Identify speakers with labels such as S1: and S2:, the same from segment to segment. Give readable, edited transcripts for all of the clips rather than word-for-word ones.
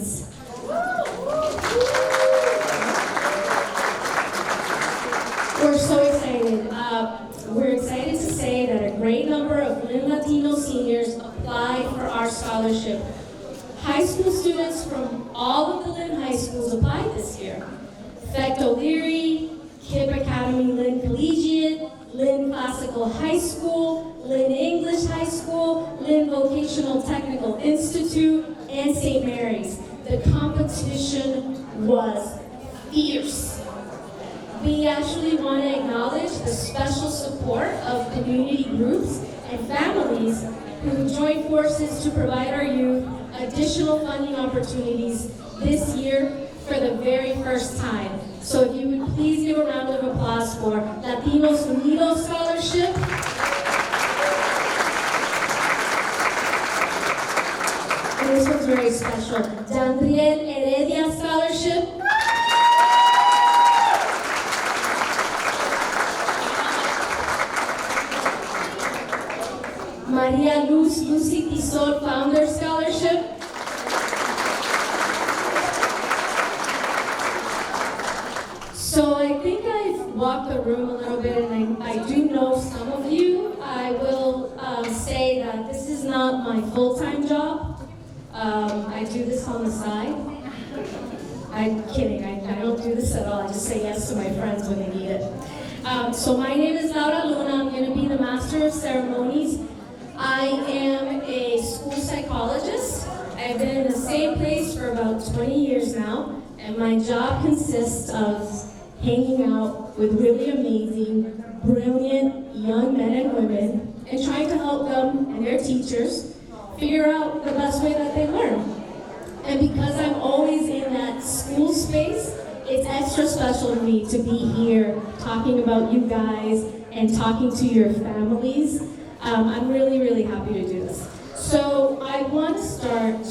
S1: students. We're so excited. We're excited to say that a great number of Lynn Latino seniors applied for our scholarship. High school students from all of the Lynn high schools applied this year. Fecht O'Leary, KIPP Academy Lynn Collegiate, Lynn Classical High School, Lynn English High School, Lynn Vocational Technical Institute, and St. Mary's. The competition was fierce. We actually want to acknowledge the special support of community groups and families who joined forces to provide our youth additional funding opportunities this year for the very first time. So if you would please give a round of applause for Latinos Unidos Scholarship. And this one's very special. Jandriel Heredia Scholarship. Maria Luz Lucy Tisol Founder Scholarship. So I think I've walked the room a little bit, and I do know some of you. I will say that this is not my full-time job. I do this on the side. I'm kidding, I don't do this at all. I just say yes to my friends when they need it. So my name is Laura Luna. I'm going to be the Master of Ceremonies. I am a school psychologist. I've been in the same place for about 20 years now, and my job consists of hanging out with really amazing, brilliant young men and women and trying to help them and their teachers figure out the best way that they learn. And because I'm always in that school space, it's extra special to me to be here talking about you guys and talking to your families. I'm really, really happy to do this. So I want to start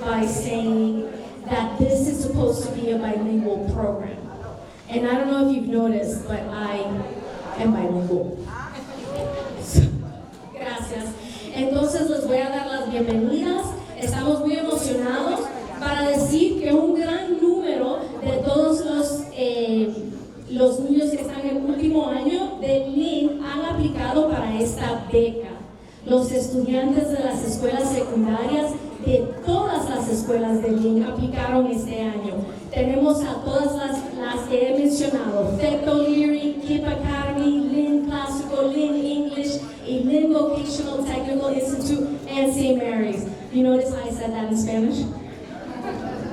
S1: by saying that this is supposed to be a bilingual program. And I don't know if you've noticed, but I am bilingual. Gracias. Entonces les voy a dar las bienvenidas. Estamos muy emocionados para decir que un gran número de todos los niños que están en el último año de Lynn han aplicado para esta beca. Los estudiantes de las escuelas secundarias de todas las escuelas de Lynn aplicaron este año. Tenemos a todas las que he mencionado: Fecht O'Leary, KIPP Academy, Lynn Classical, Lynn English, y Lynn Vocational Technical Institute, and St. Mary's. You notice how I said that in Spanish?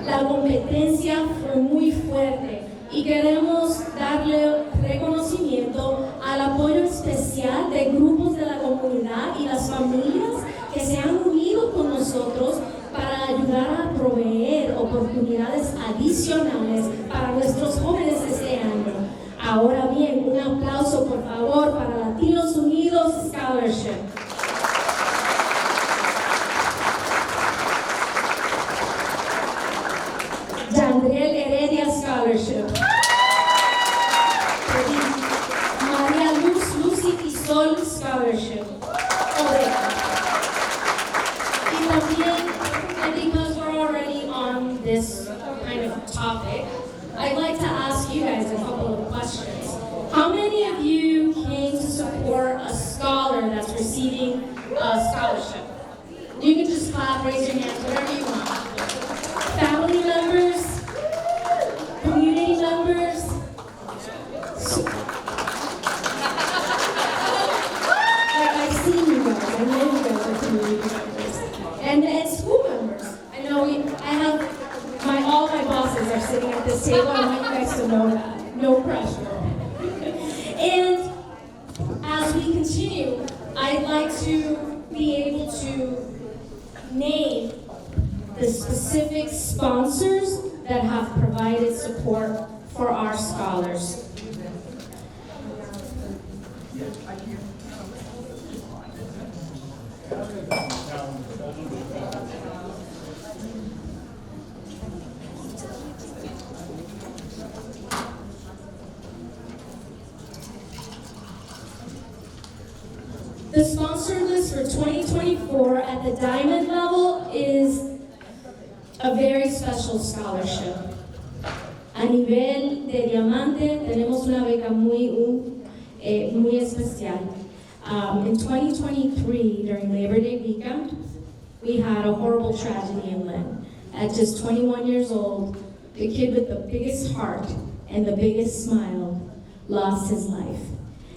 S1: La competencia fue muy fuerte y queremos darle reconocimiento al apoyo especial de grupos de la comunidad y las familias que se han unido con nosotros para ayudar a proveer oportunidades adicionales para nuestros jóvenes este año. Ahora bien, un aplauso por favor para Latinos Unidos Scholarship. Jandriel Heredia Scholarship. Maria Luz Lucy Tisol Scholarship. Y también, and because we're already on this kind of topic, I'd like to ask you guys a couple of questions. How many of you came to support a scholar that's receiving a scholarship? You can just clap, raise your hands, whatever you want. Family members, community members. I've seen you guys. I know you guys are community members. And school members. I know I have all my bosses are sitting at this table. I want you guys to know that. No pressure. And as we continue, I'd like to be able to name the specific sponsors that have provided support for our scholars. The sponsor list for 2024 at the diamond level is a very special scholarship. A nivel de diamante tenemos una beca muy especial. In 2023, during Labor Day weekend, we had a horrible tragedy in Lynn. At just 21 years old, the kid with the biggest heart and the biggest smile lost his life.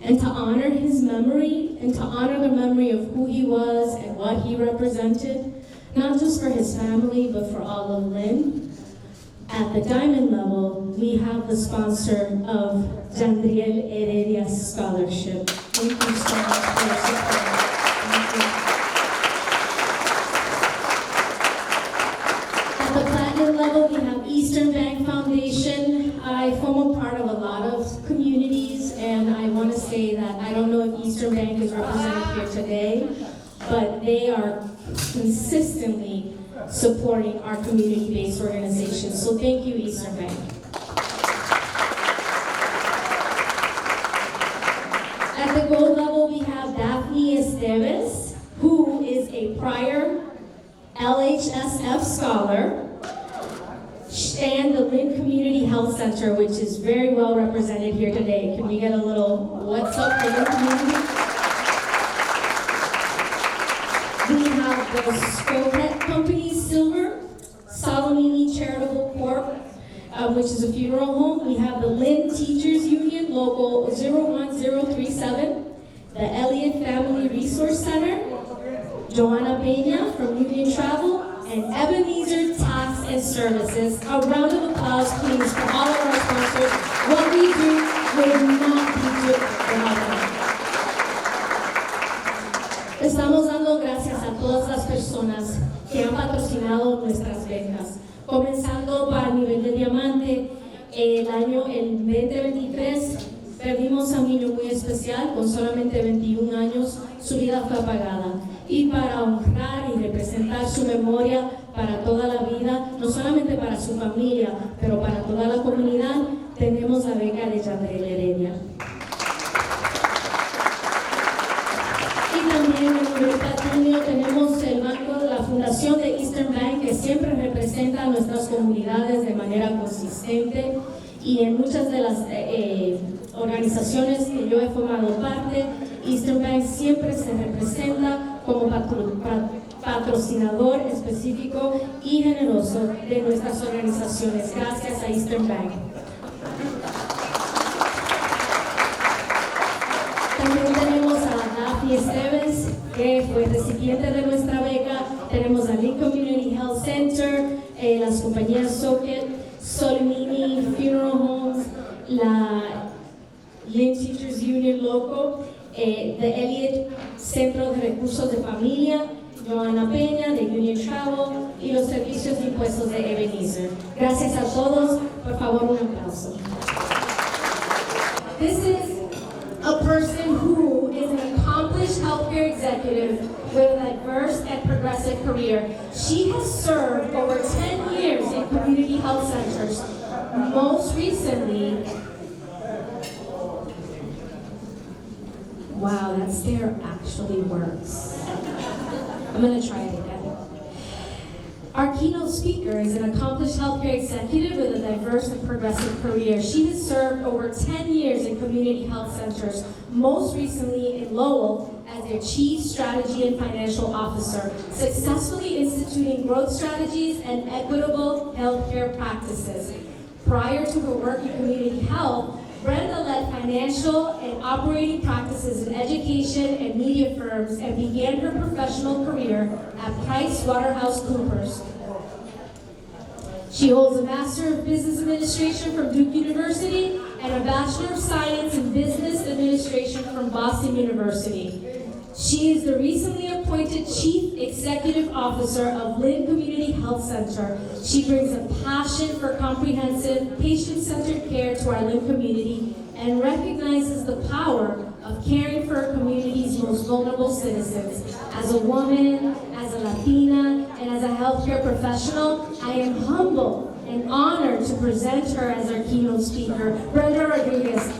S1: And to honor his memory, and to honor the memory of who he was and what he represented, not just for his family, but for all of Lynn, at the diamond level, we have the sponsor of Jandriel Heredia's scholarship. Thank you so much for your support. Thank you. At the platinum level, we have Eastern Bank Foundation. I form a part of a lot of communities, and I want to say that I don't know if Eastern Bank is represented here today, but they are consistently supporting our community-based organizations. So thank you, Eastern Bank. At the gold level, we have Daphne Esteves, who is a prior LHSF scholar, and the Lynn Community Health Center, which is very well represented here today. Can we get a little what's up for Lynn community? We have the Scohet Company Silver, Solomini Charitable Corp, which is a funeral home. We have the Lynn Teachers Union, Local 01037, the Elliott Family Resource Center, Joanna Peña from Union Travel, and Ebenezer Tax and Services. A round of applause, please, for all of our sponsors. What we do would not be good without them. Estamos dando gracias a todas las personas que han patrocinado nuestras becas. Comenzando para el nivel de diamante, el 2023 perdimos a un niño muy especial con solamente 21 años, su vida fue apagada. Y para honrar y representar su memoria para toda la vida, no solamente para su familia, pero para toda la comunidad, tenemos la beca de Jandriel Heredia. Y también en el nivel platino tenemos el banco de la Fundación de Eastern Bank, que siempre representa a nuestras comunidades de manera consistente, y en muchas de las organizaciones que yo he formado parte, Eastern Bank siempre se representa como patrocinador específico y generoso de nuestras organizaciones. Gracias a Eastern Bank. También tenemos a Daphne Esteves, que fue recipiente de nuestra beca. Tenemos a Lynn Community Health Center, las compañías Socket, Solomini Funeral Homes, la Lynn Teachers Union Local, de Elliott Centro de Recursos de Familia, Joanna Peña de Union Travel y los servicios de impuestos de Ebenezer. Gracias a todos. Por favor, un aplauso. This is a person who is an accomplished healthcare executive with a diverse and progressive career. She has served over 10 years in community health centers. Most recently, wow, that stare actually works. I'm going to try it again. Our keynote speaker is an accomplished healthcare executive with a diverse and progressive career. She has served over 10 years in community health centers, most recently in Lowell as their Chief Strategy and Financial Officer, successfully instituting growth strategies and equitable healthcare practices. Prior to her work in community health, Brenda led financial and operating practices in education and media firms and began her professional career at PricewaterhouseCoopers. She holds a Master of Business Administration from Duke University and a Bachelor of Science in Business Administration from Boston University. She is the recently appointed Chief Executive Officer of Lynn Community Health Center. She brings a passion for comprehensive, patient-centered care to our Lynn community and recognizes the power of caring for our community's most vulnerable citizens. As a woman, as a Latina, and as a healthcare professional, I am humbled and honored to present her as our keynote speaker, Brenda Rodriguez.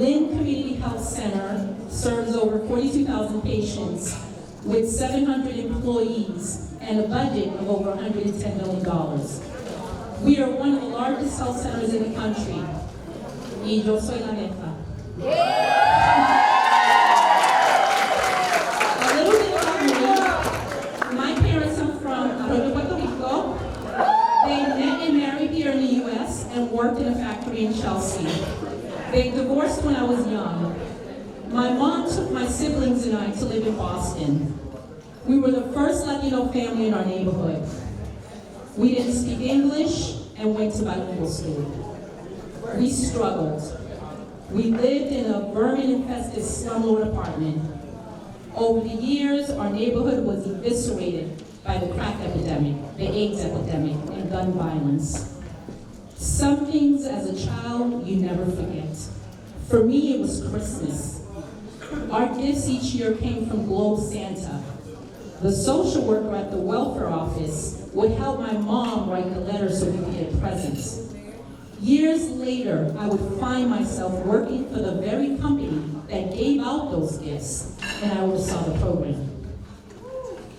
S2: Lynn Community Health Center serves over 42,000 patients with 700 employees and a budget of over $110 million. We are one of the largest health centers in the country. Y yo soy la neta. A little bit about me. My parents are from Puerto Rico. They met and married here in the U.S. and worked in a factory in Chelsea. They divorced when I was young. My mom took my siblings and I to live in Boston. We were the first Latino family in our neighborhood. We didn't speak English and went to bilingual school. We struggled. We lived in a vermin-infested slumlord apartment. Over the years, our neighborhood was eviscerated by the crack epidemic, the AIDS epidemic, and gun violence. Some things as a child you never forget. For me, it was Christmas. Our gifts each year came from Globe Santa. The social worker at the welfare office would help my mom write the letters so we could get presents. Years later, I would find myself working for the very company that gave out those gifts, and I oversaw the program.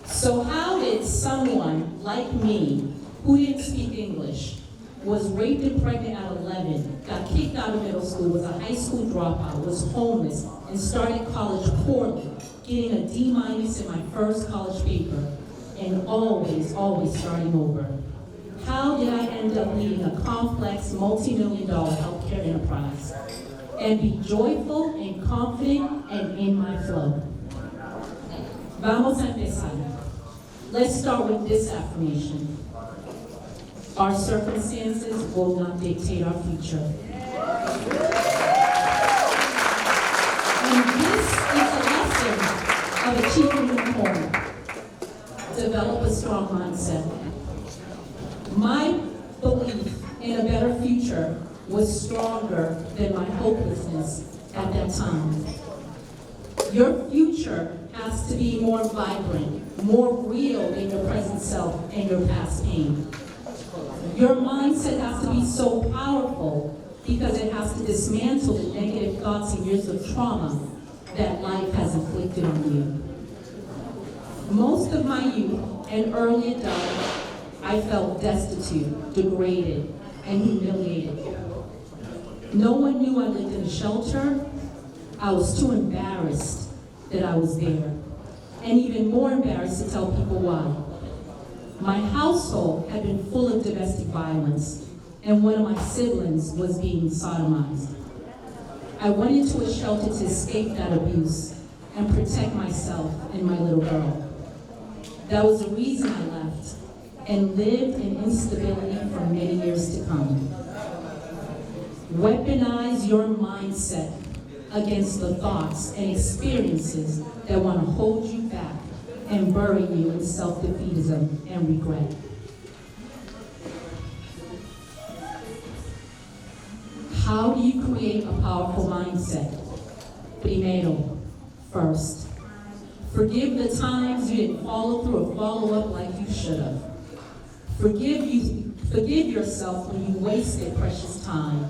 S2: So how did someone like me, who didn't speak English, was raped and pregnant at 11, got kicked out of middle school, was a high school dropout, was homeless, and started college poorly, getting a D- in my first college paper, and always starting over? How did I end up leading a complex, multi-million-dollar healthcare enterprise and be joyful and confident and in my flow? Vamos a empezar. Let's start with this affirmation. Our circumstances will not dictate our future. And this is a lesson of achieving unicorn. Develop a strong mindset. My belief in a better future was stronger than my hopelessness at that time. Your future has to be more vibrant, more real than your present self and your past pain. Your mindset has to be so powerful because it has to dismantle the negative thoughts and years of trauma that life has inflicted on you. Most of my youth and early adulthood, I felt destitute, degraded, and humiliated. No one knew I lived in a shelter. I was too embarrassed that I was there, and even more embarrassed to tell people why. My household had been full of domestic violence, and one of my siblings was being sodomized. I went into a shelter to escape that abuse and protect myself and my little girl. That was the reason I left and lived in instability for many years to come. Weaponize your mindset against the thoughts and experiences that want to hold you back and bury you in self-defeatism and regret. How do you create a powerful mindset? Primero, first, forgive the times you didn't follow through or follow up like you should have. Forgive yourself when you wasted precious time,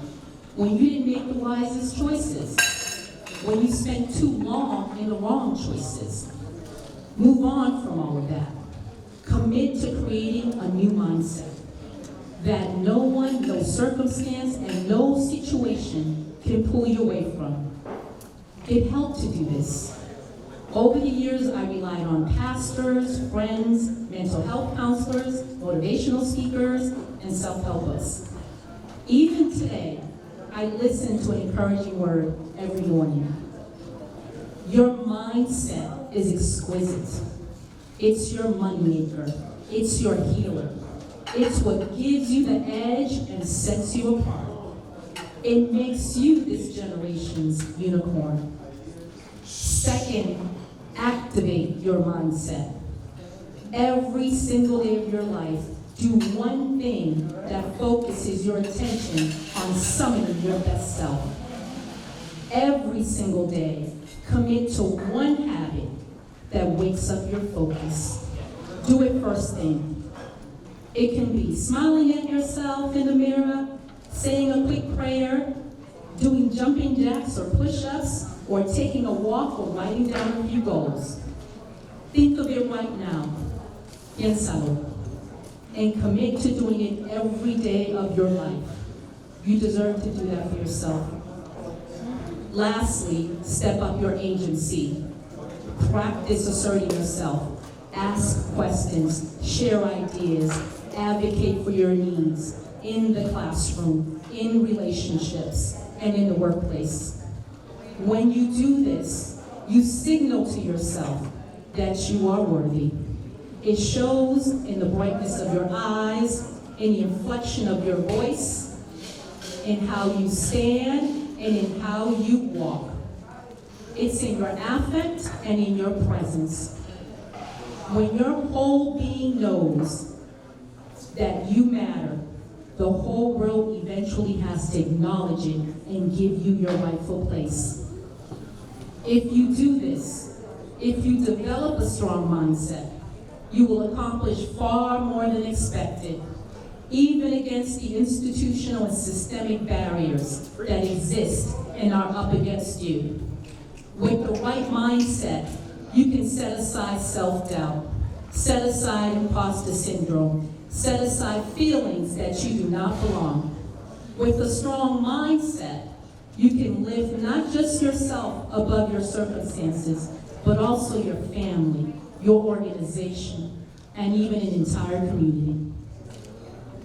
S2: when you didn't make the wisest choices, when you spent too long in the wrong choices. Move on from all of that. Commit to creating a new mindset that no one, no circumstance, and no situation can pull you away from. It helped to do this. Over the years, I relied on pastors, friends, mental health counselors, motivational speakers, and self-helpers. Even today, I listen to an encouraging word every morning. Your mindset is exquisite. It's your moneymaker. It's your healer. It's what gives you the edge and sets you apart. It makes you this generation's unicorn. Second, activate your mindset. Every single day of your life, do one thing that focuses your attention on summoning your best self. Every single day, commit to one habit that wakes up your focus. Do it first thing. It can be smiling at yourself in the mirror, saying a quick prayer, doing jumping jacks or push-ups, or taking a walk or writing down a few goals. Think of it right now. Piénsalo. And commit to doing it every day of your life. You deserve to do that for yourself. Lastly, step up your agency. Practice asserting yourself. Ask questions, share ideas, advocate for your needs in the classroom, in relationships, and in the workplace. When you do this, you signal to yourself that you are worthy. It shows in the brightness of your eyes, in the inflection of your voice, in how you stand, and in how you walk. It's in your affect and in your presence. When your whole being knows that you matter, the whole world eventually has to acknowledge it and give you your rightful place. If you do this, if you develop a strong mindset, you will accomplish far more than expected, even against the institutional and systemic barriers that exist and are up against you. With the right mindset, you can set aside self-doubt, set aside imposter syndrome, set aside feelings that you do not belong. With a strong mindset, you can lift not just yourself above your circumstances, but also your family, your organization, and even an entire community.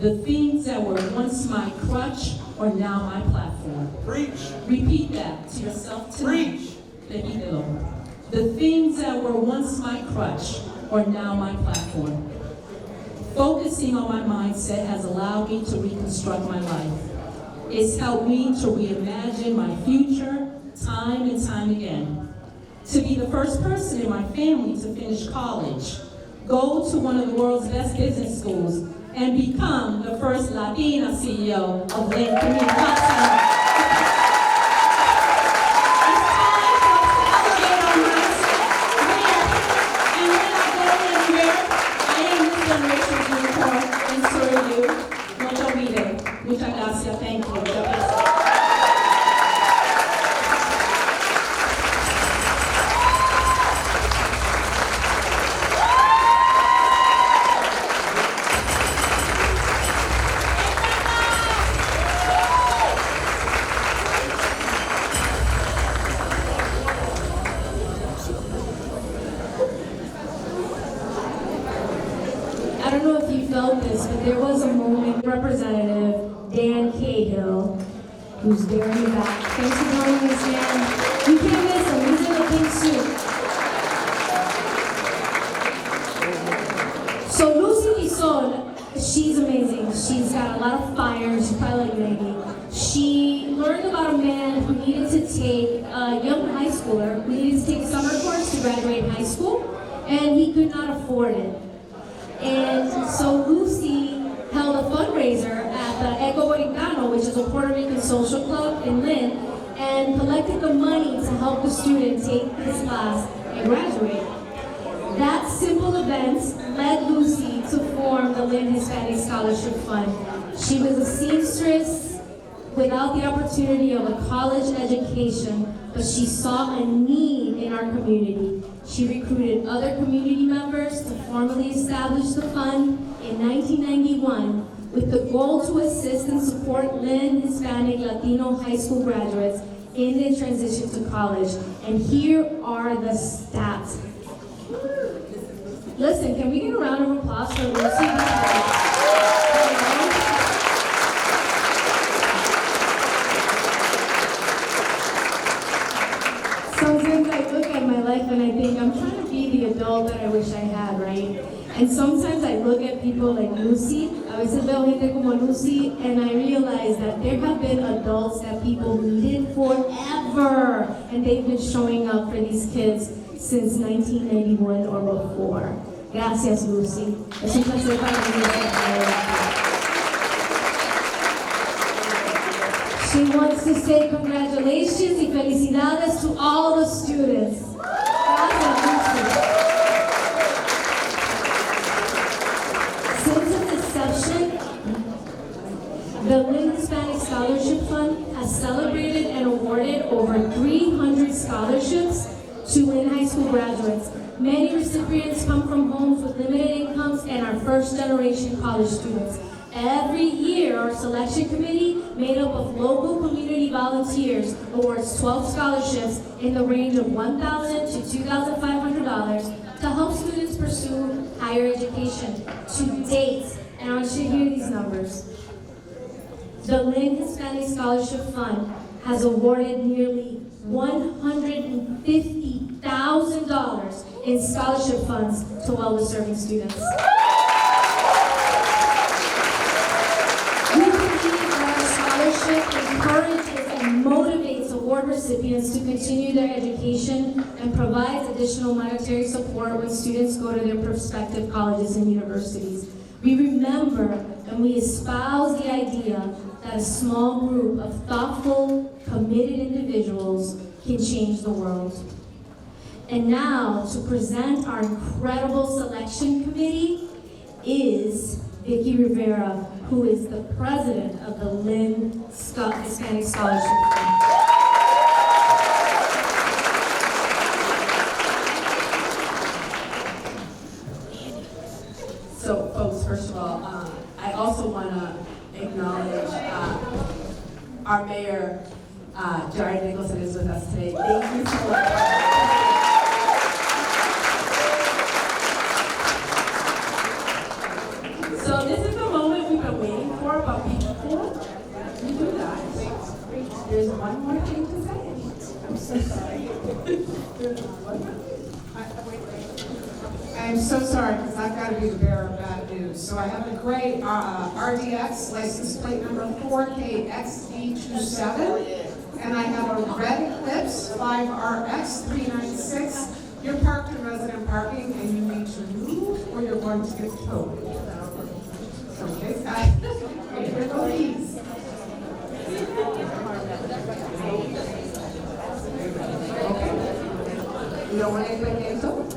S2: The things that were once my crutch are now my platform.
S3: Preach.
S2: Repeat that to yourself tonight.
S3: Preach.
S2: Repítelo. The things that were once my crutch are now my platform. Focusing on my mindset has allowed me to reconstruct my life. It's helped me to reimagine my future time and time again. To be the first person in my family to finish college, go to one of the world's best business schools, and become the first Latina CEO of Lynn Community. Muchas gracias. Thank you.
S1: I don't know if you felt this, but there was a moment, Representative Dan Cahill, who's there in the back. Thanks for joining us, Dan. You can't miss him. He's in a pink suit. So Lucy Tison, she's amazing. She's got a lot of fire. She's probably like Maggie. She learned about a man who needed to take a young high schooler who needed to take a summer course to graduate high school, and he could not afford it. And so Lucy held a fundraiser at the Eco Boricano, which is a Puerto Rican social club in Lynn, and collected the money to help the student take his class and graduate. That simple event led Lucy to form the Lynn Hispanic Scholarship Fund. She was a seamstress without the opportunity of a college education, but she saw a need in our community. She recruited other community members to formally establish the fund in 1991 with the goal to assist and support Lynn Hispanic Latino high school graduates in their transition to college. And here are the stats. Listen, can we get a round of applause for Lucy? Sometimes I look at my life and I think I'm trying to be the adult that I wish I had, right? And sometimes I look at people like Lucy, a veces veo gente como Lucy, and I realize that there have been adults that people needed forever, and they've been showing up for these kids since 1991 or before. Gracias, Lucy. Es un placer para mí. She wants to say congratulations y felicidades to all the students. Gracias, Lucy. Since its inception, the Lynn Hispanic Scholarship Fund has has celebrated and awarded over 300 scholarships to Lynn High School graduates. Many recipients come from homes with limited incomes and are first-generation college students. Every year, our selection committee, made up of local community volunteers, awards 12 scholarships in the range of $1,000 to $2,500 to help students pursue higher education. To date, and I want you to hear these numbers, the Lynn Hispanic Scholarship Fund has awarded nearly $150,000 in scholarship funds to well-deserving students. We believe that our scholarship encourages and motivates award recipients to continue their education and provides additional monetary support when students go to their prospective colleges and universities. We remember and we espouse the idea that a small group of thoughtful, committed individuals can change the world. And now, to present our incredible selection committee is Vicki Rivera, who is the president of the Lynn Hispanic Scholarship Fund.
S3: So, folks, first of all, I also want to acknowledge our mayor, Jared Nicholson, is with us today. Thank you so much. So this is the moment we've been waiting for, but before we do that, there's one more thing to say. I'm so sorry.
S4: I'm so sorry, because I've got to be the bearer of bad news. So I have a gray RDX license plate number 4KXD27, and I have a red Eclipse 5RX396. You're parked in resident parking, and you need to move, or you're going to get towed. Okay, here go these.
S3: Okay. You don't want anybody getting towed?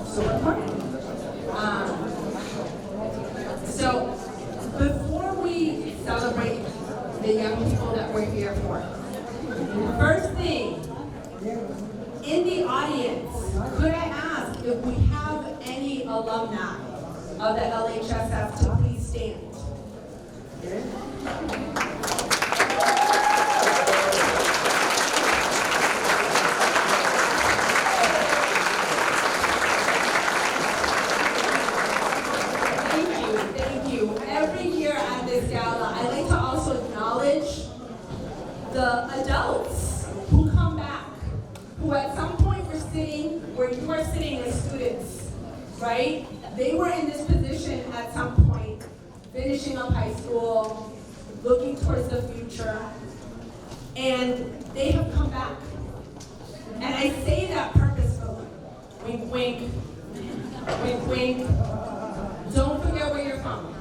S3: So So, before we celebrate the young people that we're here for, first thing, in the audience, could I ask if we have any alumni of the LHSF to please stand? Thank you. Every year at this gala, I like to also acknowledge the adults who come back, who at some point were sitting where you are sitting as students, right? They were in this position at some point, finishing up high school, looking towards the future, and they have come back. And I say that purposefully. Wink, wink. Wink, wink. Don't forget where you're from.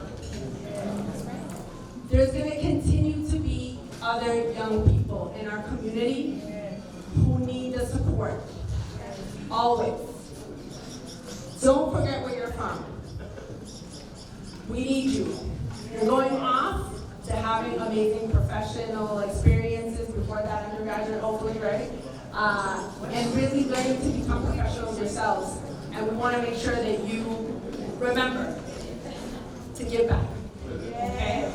S3: There's going to continue to be other young people in our community who need the support. Always. Don't forget where you're from. We need you. You're going off to having amazing professional experiences before that undergraduate, hopefully, right? And really learning to become professionals yourselves. And we want to make sure that you remember to give back. Okay?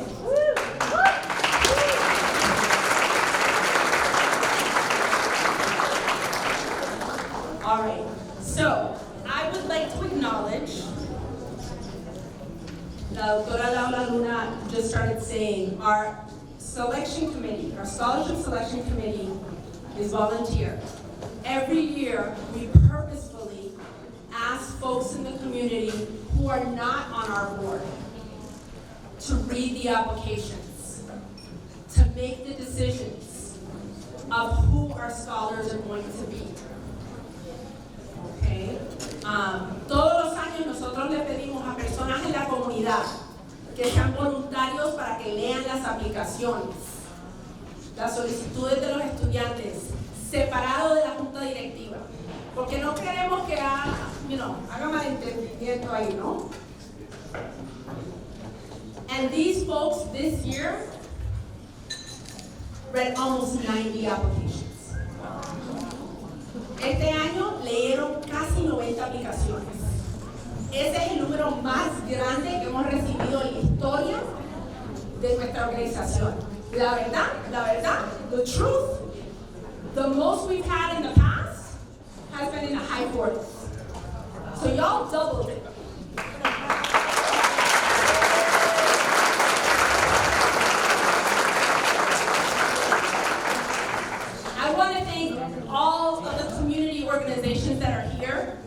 S3: All right. So I would like to acknowledge, Doctora Laura Luna just started saying, our selection committee, our scholarship selection committee is volunteer. Every year, we purposefully ask folks in the community who are not on our board to read the applications, to make the decisions of who our scholars are going to be. Okay? Todos los años nosotros le pedimos a personas en la comunidad que sean voluntarios para que lean las aplicaciones, las solicitudes de los estudiantes, separado de la junta directiva, porque no queremos que haga malentendimiento ahí, ¿no? And these folks this year read almost 90 applications. Este año leyeron casi 90 aplicaciones. Ese es el número más grande que hemos recibido en la historia de nuestra organización. La verdad, the truth, the most we've had in the past has been in the high 40s. So y'all doubled it. I want to thank all of the community organizations that are here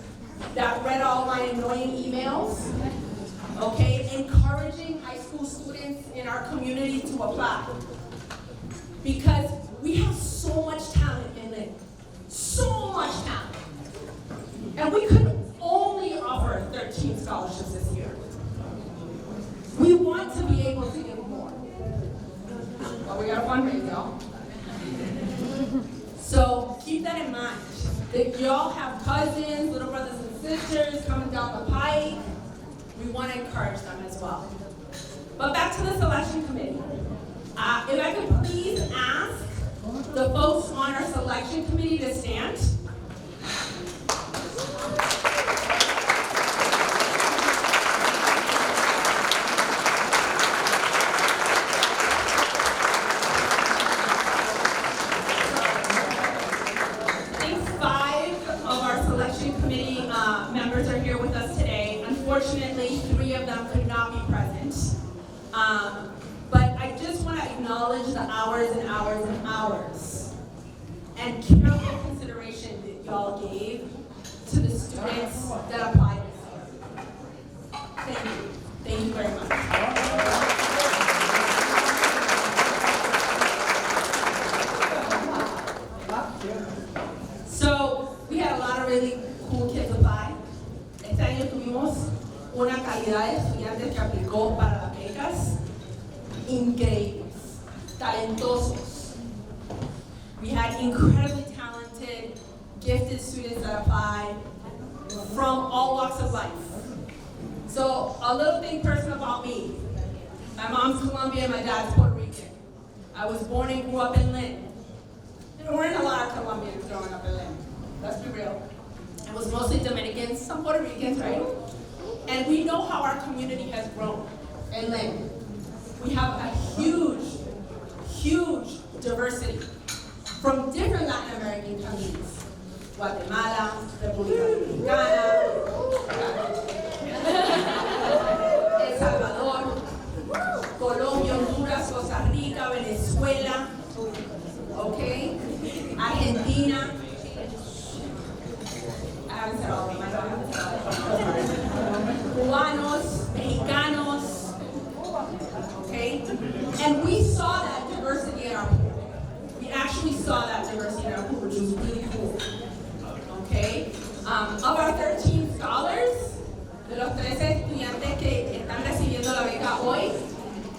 S3: that read all my annoying emails, okay, encouraging high school students in our community to apply. Because we have so much talent in Lynn, so much talent. And we could only offer 13 scholarships this year. We want to be able to give more. But we got to fundraise, y'all. So keep that in mind. That y'all have cousins, little brothers and sisters coming down the pike. We want to encourage them as well. But back to the selection committee. If I could please ask the folks on our selection committee to stand. Members are here with us today. Unfortunately, 3 of them could not be present. But I just want to acknowledge the hours and hours and hours and careful consideration that y'all gave to the students that applied this year. Thank you. Thank you very much. So we had a lot of really cool kids apply. Este año tuvimos una calidad de estudiantes que aplicó para las becas increíbles, talentosos. We had incredibly talented, gifted students that applied from all walks of life. So a little thing personal about me. My mom's Colombian, my dad's Puerto Rican. I was born and grew up in Lynn. There weren't a lot of Colombians growing up in Lynn. Let's be real. It was mostly Dominicans, some Puerto Ricans, right? And we know how our community has grown in Lynn. We have a huge, huge diversity from different Latin American countries. Guatemala, República Dominicana, El Salvador, Colombia, Honduras, Costa Rica, Venezuela, okay? Argentina. Cubanos, Mexicanos, okay? And we saw that diversity in our pool. We actually saw that diversity in our pool, which was really cool, okay? Of our 13 scholars, de los 13 estudiantes que están recibiendo la beca hoy,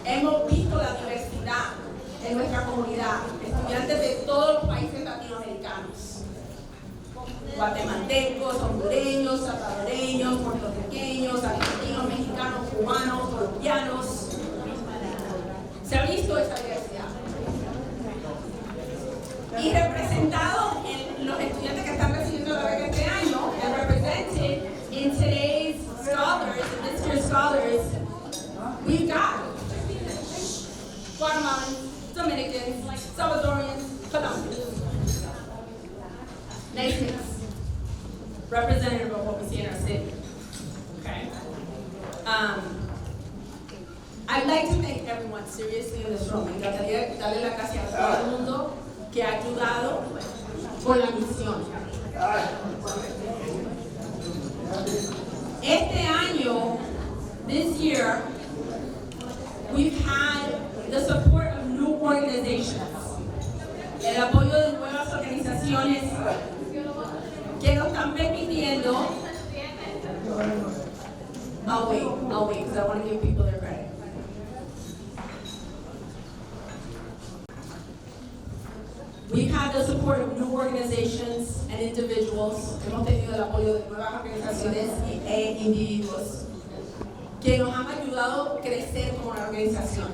S3: hemos visto la diversidad en nuestra comunidad, estudiantes de todos los países latinoamericanos. Guatemaltecos, hondureños, salvadoreños, puertorriqueños, argentinos, mexicanos, cubanos, colombianos. Se ha visto esa diversidad. Y representado en los estudiantes que están recibiendo la beca este año, and represented in today's scholars, in this year's scholars, we've got Guatemalans, Dominicans, Salvadorians, Colombians. Nice mix. Representative of what we see in our city. Okay. I'd like to thank everyone seriously in this room. Me encantaría darle las gracias a todo el mundo que ha ayudado con la misión. Este año, this year, we've had the support of new organizations. El apoyo de nuevas organizaciones que nos están permitiendo. I'll wait, because I want to give people their credit. We've had the support of new organizations and individuals. Hemos tenido el apoyo de nuevas organizaciones e individuos que nos han ayudado a crecer como una organización.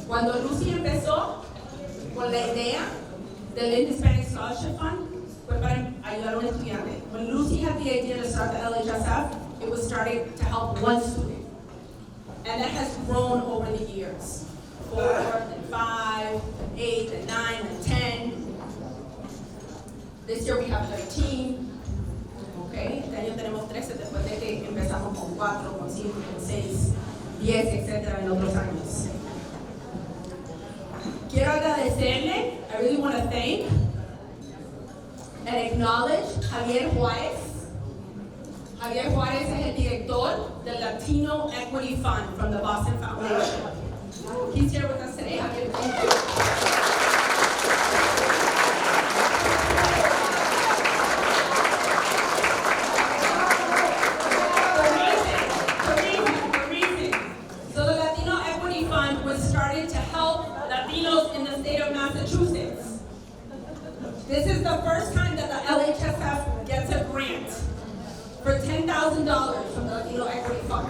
S3: Cuando Lucy empezó, con la idea del Lynn Hispanic Scholarship Fund fue para ayudar a un estudiante. When Lucy had the idea to start the LHSF, it was starting to help one student. And that has grown over the years. 4, then 5, 8, then 9, then 10. This year we have 13. Okay, este año tenemos 13 después de que empezamos con 4, con 5, con 6, 10, etcétera en otros años. Quiero agradecerle, I really want to thank and acknowledge Javier Juárez. Javier Juárez es el director del Latino Equity Fund from the Boston Foundation. He's here with us today. Javier, thank you. Massachusetts. This is the first time that the LHSF gets a grant for $10,000 from the Latino Equity Fund.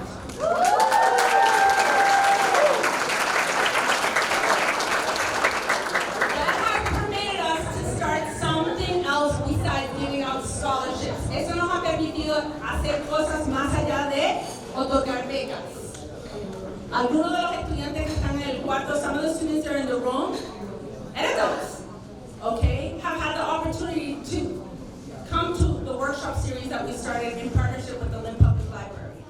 S3: That has permitted us to start something else besides giving out scholarships. Eso nos ha permitido hacer cosas más allá de otorgar becas. Algunos de los estudiantes que están en el cuarto, some of the students that are in the room, and adults, okay, have had the opportunity to come to the workshop series that we started in partnership with the Lynn Public Library.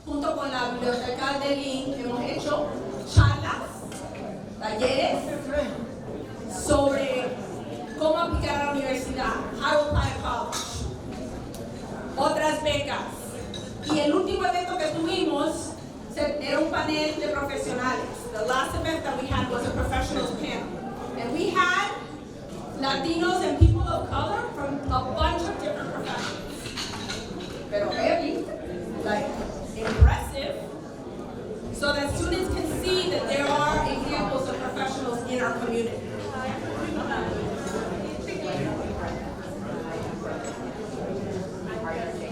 S3: Junto con la biblioteca de Lynn hemos hecho charlas, talleres sobre cómo aplicar a la universidad, how to apply to college, otras becas. Y el último evento que tuvimos era un panel de profesionales. The last event that we had was a professionals panel. And we had Latinos and people of color from a bunch of different professions. Pero heavy, like impressive, so that students can see that there are examples of professionals in our community.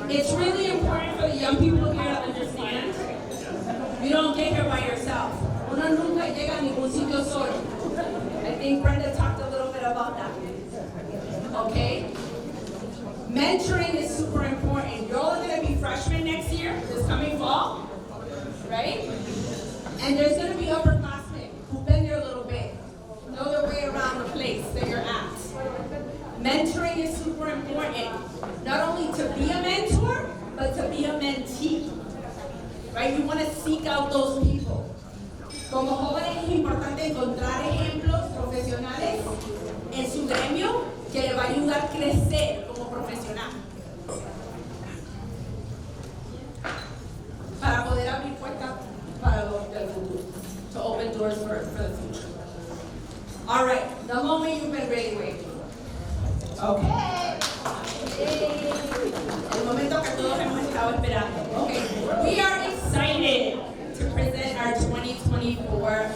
S3: It's really important for the young people here to understand you don't get here by yourself. Uno nunca llega a ningún sitio solo. I think Brenda talked a little bit about that. Okay? Mentoring is super important. You're all going to be freshmen next year, this coming fall, right? And there's going to be upperclassmen who've been there a little bit, know their way around the place that you're at. Mentoring is super important. Not only to be a mentor, but to be a mentee. Right? You want to seek out those people. Como jóvenes es importante encontrar ejemplos profesionales en su gremio que le va a ayudar a crecer como profesional. Para poder abrir puertas para los del futuro. To open doors for the future. All right, the moment you've been really waiting. Okay. El momento que todos hemos estado esperando. Okay, we are excited to present our 2024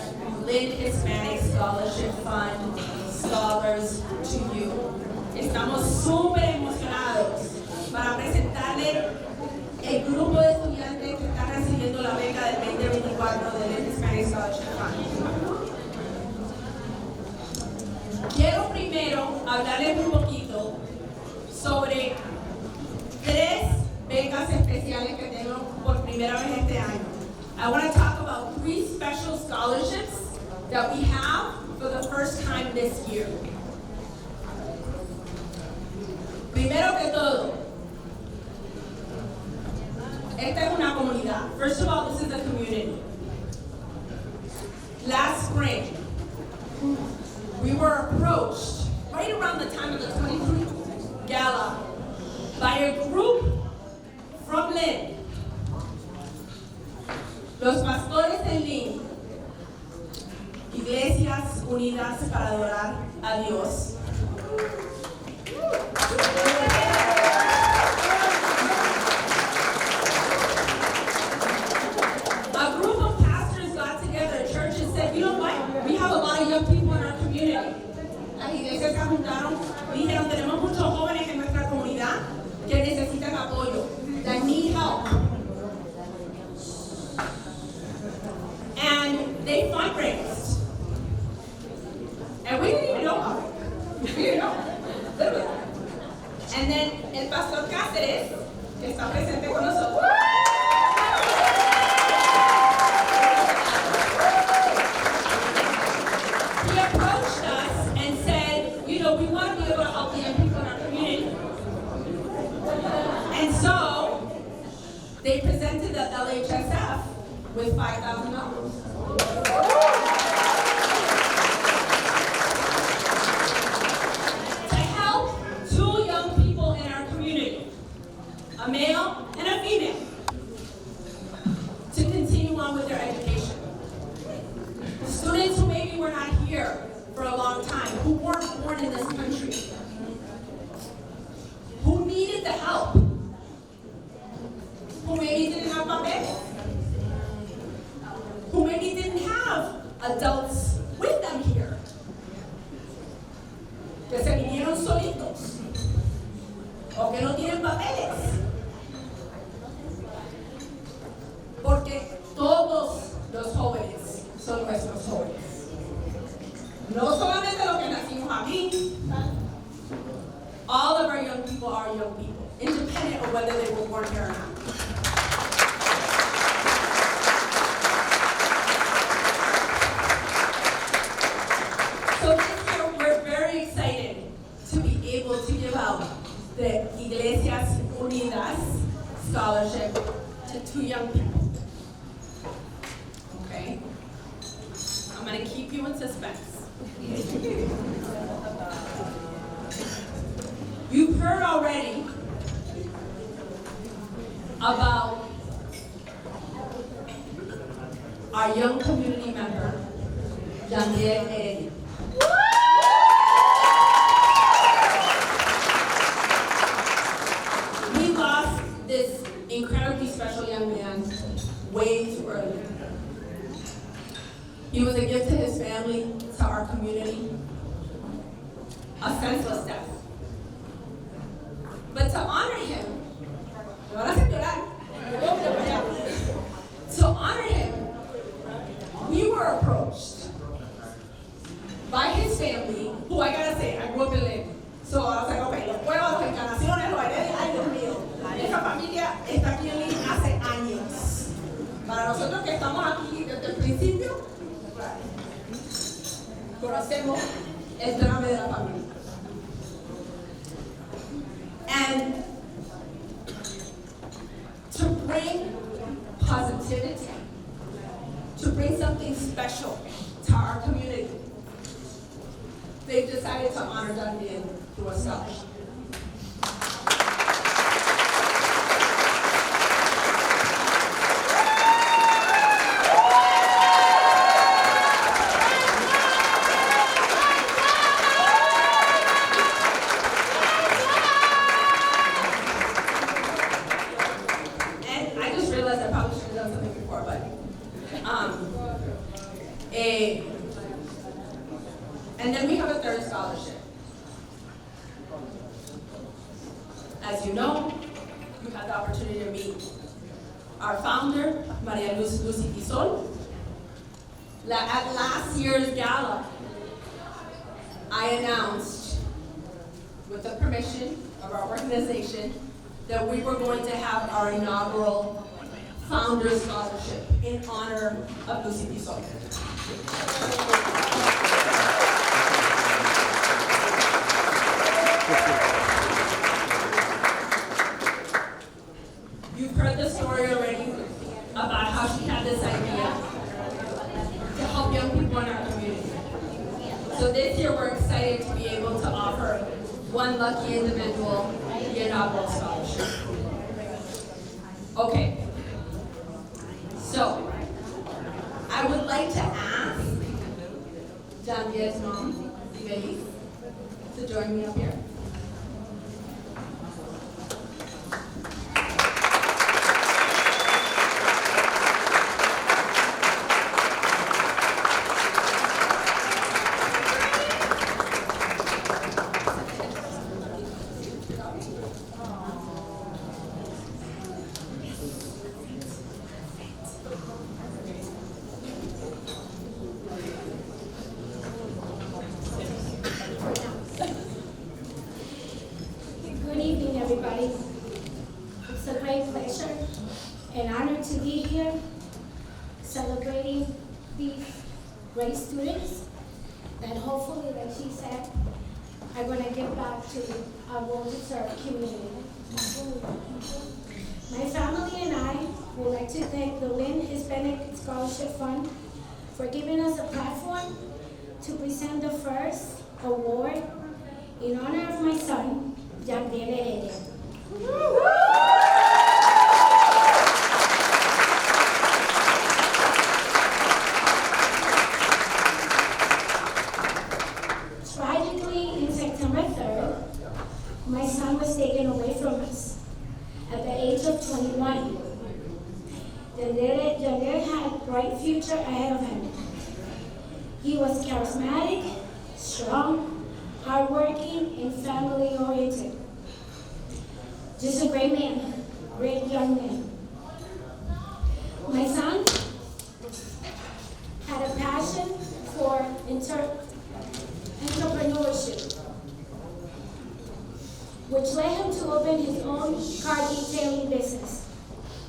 S3: Lynn Hispanic Scholarship Fund Scholars to you. Estamos súper emocionados para presentarle el grupo de estudiantes que están recibiendo la beca del 2024 del Lynn Hispanic Scholarship Fund. Quiero primero hablarles un poquito sobre 3 becas especiales que tengo por primera vez este año. I want to talk about 3 special scholarships that we have for the first time this year. Primero que todo, esta es una comunidad. First of all, this is a community. Last spring, we were approached right around the time of the 23 Gala by a group from Lynn. Los pastores de Lynn, Iglesias Unidas para Adorar a Dios. A group of pastors got together at church and said, you know what? We have a lot of young people in our community. Las iglesias se juntaron y dijeron, tenemos muchos jóvenes en nuestra comunidad que necesitan apoyo, that need help. And they fundraised. And we didn't even And then el pastor Cáceres, que está presente con nosotros. He approached us and said, you know, we want to be able to help the young people in our community. And so, they presented the LHSF with $5,000. To help two young people in our community, a male and a female, to continue on with their education. Students who maybe were not here for a long time, who weren't born in this country, who needed the help, who maybe didn't have papeles, who maybe didn't have adults with them here, que se vinieron solitos, o que no tienen papeles. Porque todos los jóvenes son nuestros jóvenes. No solamente los que nacimos aquí. All of our young people are young people, independent of whether they were born here or not. So this year we're very excited to be able to give out the Iglesias Unidas scholarship to two young people. Okay? I'm going to keep you in suspense. You've heard already about our young community member, Daniel Heredia. We lost this incredibly special young man way too early. He was a gift to his family, to our community, a senseless death. But to honor him, we were approached by his family, who I gotta say, I grew up in Lynn. So I was like, okay, los pueblos, las encarnaciones, los heredes, ay Dios mío. Esta familia está aquí en Lynn hace años. Para nosotros que estamos aquí desde el principio, conocemos el drama de la familia. And to bring positivity, to bring something special to our community, they've decided to honor Daniel through a scholarship. And then we have a third scholarship. As you know, you had the opportunity to meet our founder, Maria Lucy Pisol. At last year's gala, I announced, with the permission of our organization, that we were going to have our inaugural Founder Scholarship in honor of Lucy Pisol. You've heard the story already about how she had this idea to help young people in our community. So this year we're excited to be able to offer one lucky individual the inaugural scholarship. Okay. So, I would like to ask Daniel's mom, Feliz, to join me up here.
S1: Good
S5: everybody. It's a great pleasure and honor to be here celebrating these great students that hopefully, like she said, are going to give back to our well-deserved community. My family and I would like to thank the Lynn Hispanic Scholarship Fund for giving us a platform to present the first award in honor of my son, Yandel Heredia. Tragically, in September 3rd, my son was taken away from us at the age of 21. Yandel had a bright future ahead of him. He was charismatic, strong, hardworking, and family-oriented. Just a great man, great young man. My son had a passion for entrepreneurship, which led him to open his own car detailing business,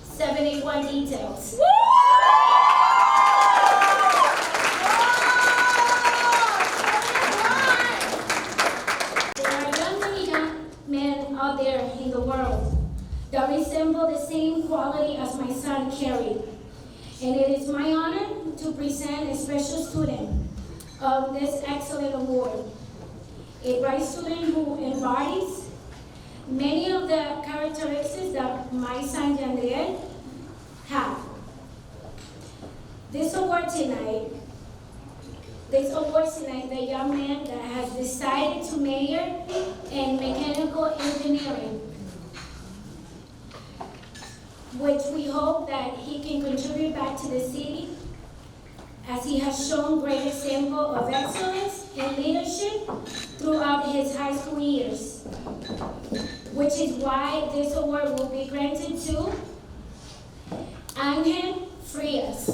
S5: 781 Details. Out there in the world that resemble the same quality as my son carried. And it is my honor to present a special student of this excellent award, a bright student who embodies many of the characteristics that my son Yandel had. This award tonight, the young man that has decided to major in mechanical engineering, which we hope that he can contribute back to the city as he has shown great example of excellence and leadership throughout his high school years, which is why this award will be granted to Angel Frias.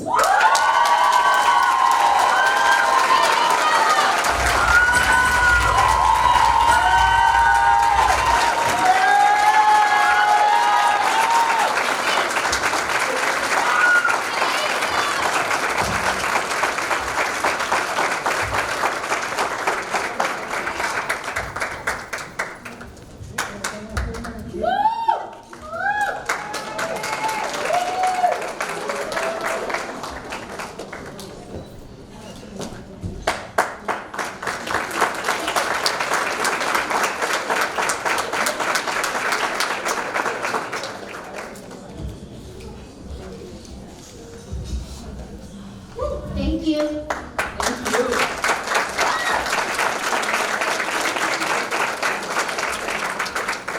S5: Thank you.
S3: Thank you.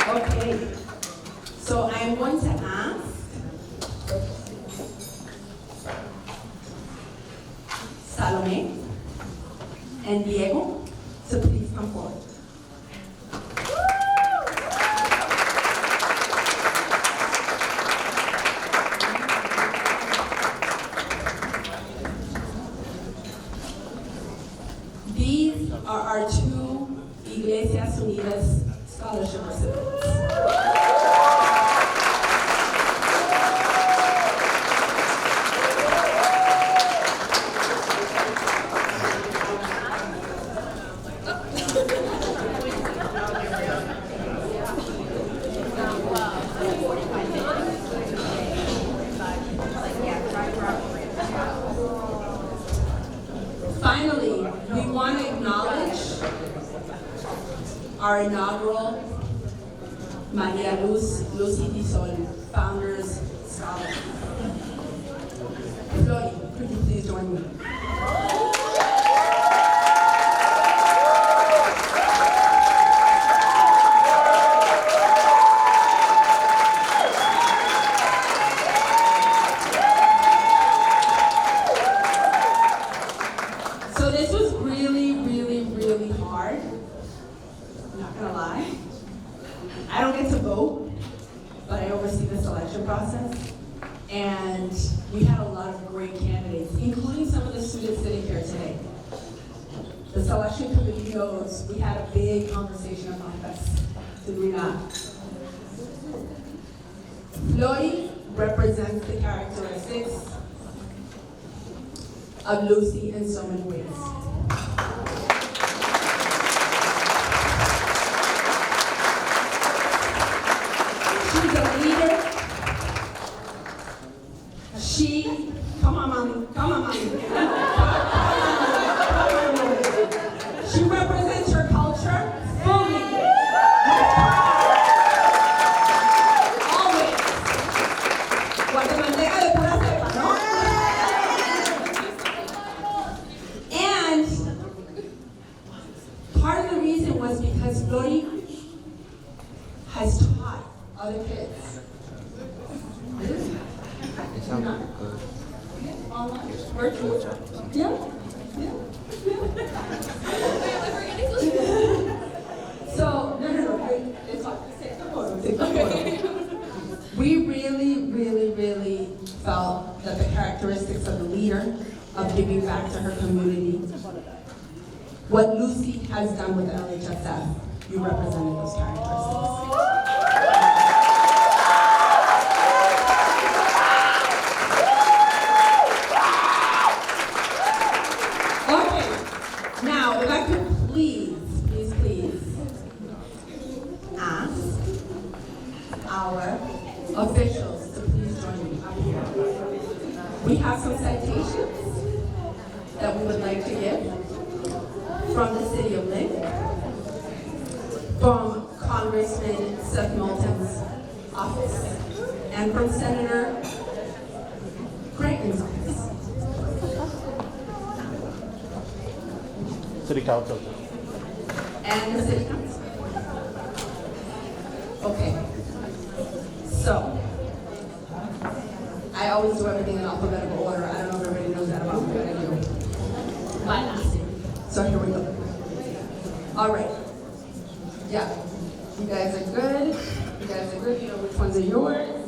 S3: Okay, so I'm going to ask Salome and Diego to please come forward. These are our two Iglesias Unidas scholarship recipients. Finally, we want to acknowledge our inaugural Maria Lucy Tisol Founders Scholarship. Floyd, could you please join me? So this was really, really, really hard. I'm not gonna lie. I don't get to vote, but I oversee the selection process. And we had a lot of great candidates, including some of the students sitting here today. The selection committee knows we had a big conversation among us, did we not? Lori represents the characteristics of Lucy in so many ways. She's a leader. Come on, mommy. She represents her culture fully. Always. Guatemalteca de pura cepa, ¿no? And part of the reason was because Lori has taught other kids. Online, virtual. Yeah. So, no. It's fine. Take the photo. We really felt that the characteristics of the leader, of giving back to her community, what Lucy has done with LHSF, you represented those characteristics. Okay, now if I could please ask our officials to please join me up here. We have some citations that we would like to give from the city of Lynn, from Congressman Seth Moulton's office, and from Senator Creighton's office.
S6: City Council.
S3: And the city council. Okay. So, I always do everything in alphabetical order. I don't know if everybody knows that about me, but I do. So here we go. All right. Yeah. You guys are good. You know which ones are yours.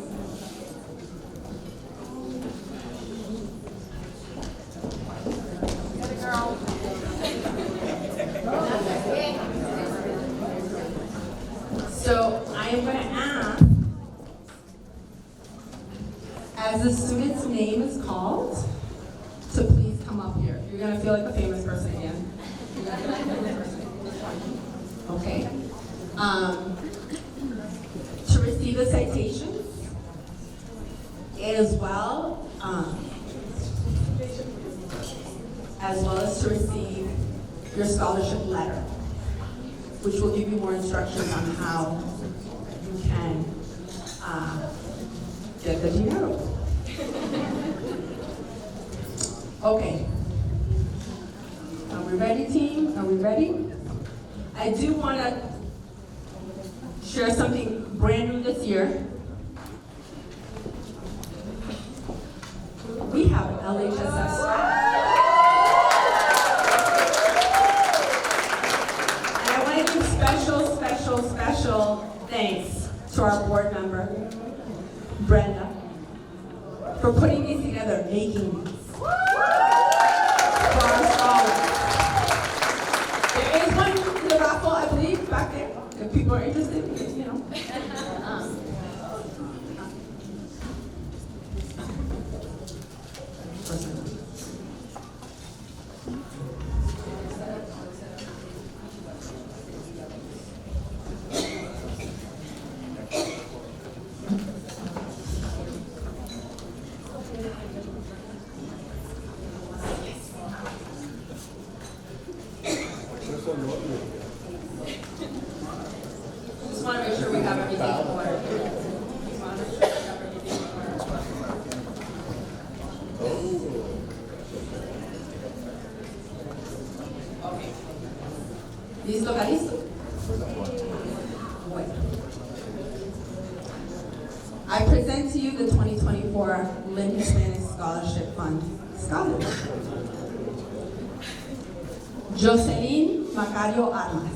S3: So I am going to ask, as the student's name is called, to please come up here. You're going to feel like a famous person again. You're going to feel like a famous person. Okay. To receive the citations, as well as to receive your scholarship letter, which will give you more instructions on how you can get the dinero. Okay. Are we ready, team? Are we ready? I do want to share something brand new this year. We have LHSS swag. And I want to give special thanks to our board member, Brenda, for putting these together, making these for our scholars. There is one in the raffle, I believe, back there, if people are interested, you know. Just want to make sure we have everything in order. Okay. ¿Listo, Calisto? Bueno. I present to you the 2024 Lynn Hispanic Scholarship Fund Scholars. Jocelyn Macario Armas.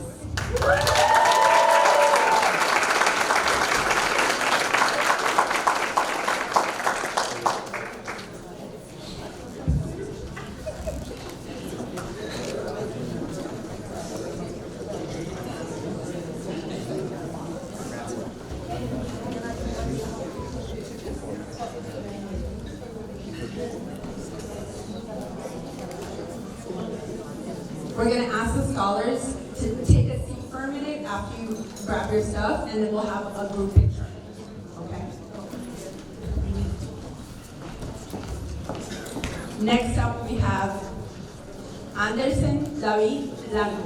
S3: scholars to take a seat for a minute after you grab your stuff, and then we'll have a group picture. Okay? Next up, we have Anderson David Lange.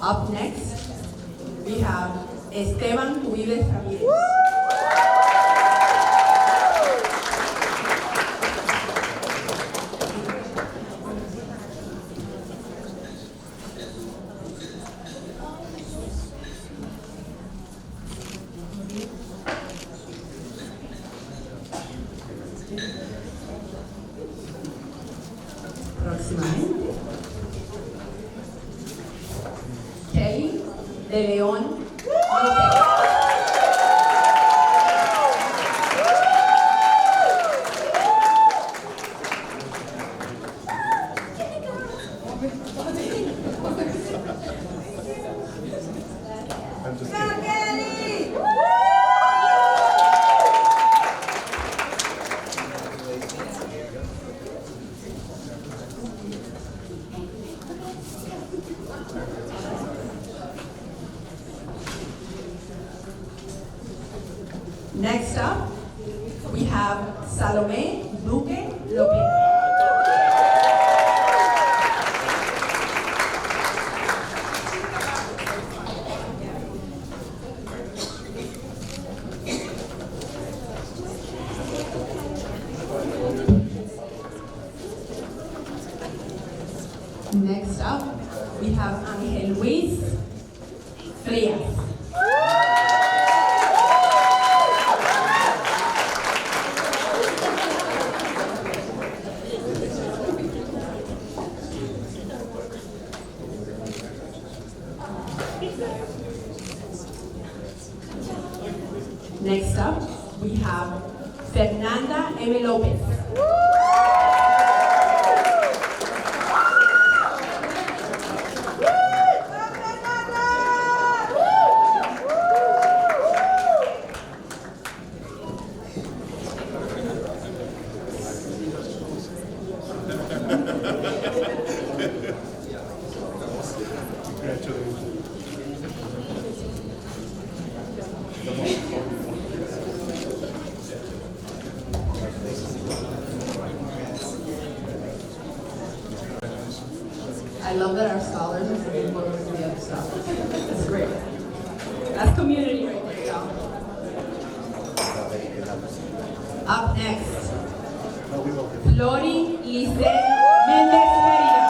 S3: Up next, we have Esteban Cubiles Ramírez. Próximamente. Kelly de León López. Next up, we have Salome Duque Lopez. Next up, we have Ángel Luis Frías. Next up, we have Fernanda M. Lopez. I love that our scholars are doing what we're the other stuff. That's great. That's community right there, y'all. Up next, Lori Lisette Mendez Merida.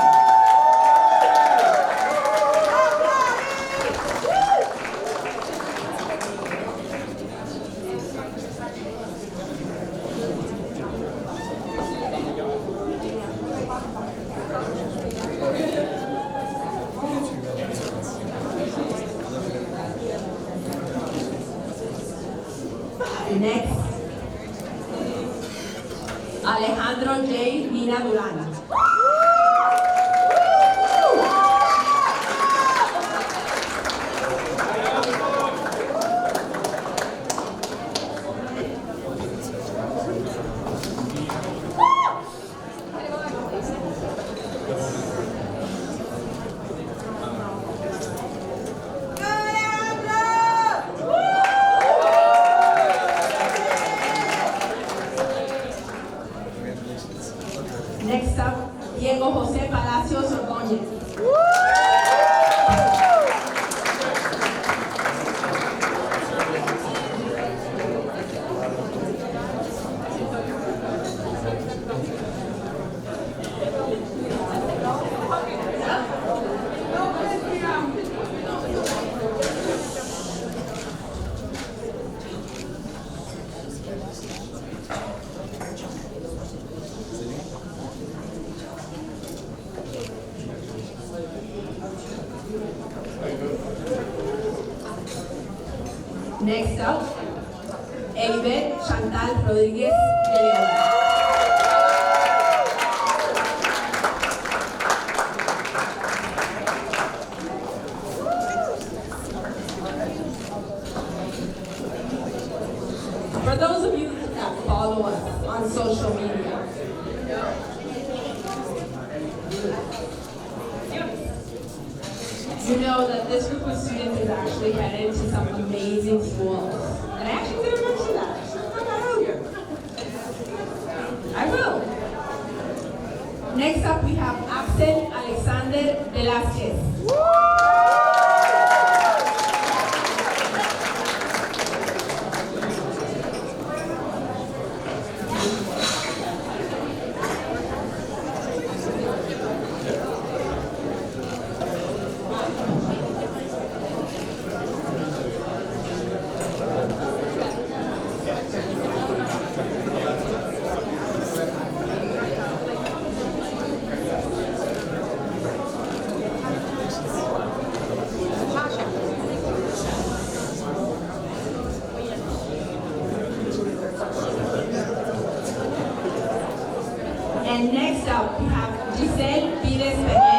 S3: Next, Alejandro J. Mina Durán. Next up, Diego José Palacios Ordóñez. Next up, Elibet Chantal Rodríguez de León. For those of you that follow us on social media, you know that this group of students is actually headed to some amazing schools. And I actually didn't mention that. I should have done that earlier. I will. Next up, we have Axel Alexander Velázquez. And next up, we have Giselle Pires Peña.